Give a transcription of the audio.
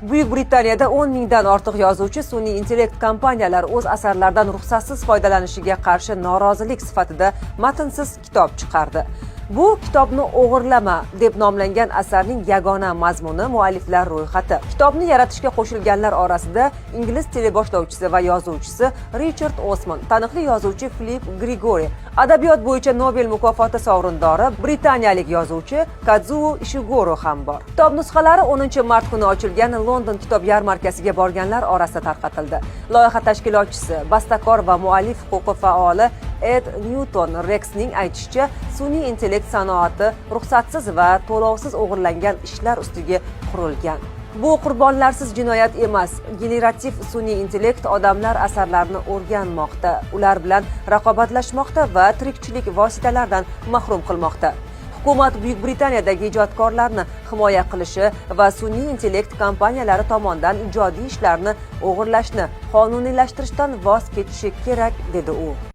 Buyuk Britaniyada 10 mingdan ortiq yozuvchi sun'iy intellekt kompaniyalari o'z asarlaridan ruxsatsiz foydalanishiga qarshi norozilik sifatida matnsiz kitob chiqardi. Bu kitobni o'g'irlama deb nomlangan asarning yagona mazmuni mualliflar ro'yxati. Kitobni yaratishga qo'shilganlar orasida ingliz teleboshlovchisi va yozuvchisi Richard Osman, taniqli yozuvchi Philip Gregory, adabiyot bo'yicha Nobel mukofoti sovrindori britaniyalik yozuvchi Kazuo Ishiguro ham bor. Kitob nusxalari 10-mart kuni ochilgan London kitob yarmarkasiga borganlar orasida tarqatildi. Loyiha tashkilotchisi, bastakor va muallif huquqi faoli Ed Newton Rexning aytishicha, sun'iy intellekt sanoati ruxsatsiz va to'lovsiz o'g'irlangan ishlar ustiga qurilgan. Bu qurbonlarsiz jinoyat emas. Generativ sun'iy intellekt odamlar asarlarini o'rganmoqda, ular bilan raqobatlashmoqda va tirikchilik vositalaridan mahrum qilmoqda. Hukumat Buyuk Britaniyadagi ijodkorlarni himoya qilishi va sun'iy intellekt kompaniyalari tomonidan ijodiy ishlarni o'g'irlashni qonuniylashtirishdan voz kechishi kerak, dedi u.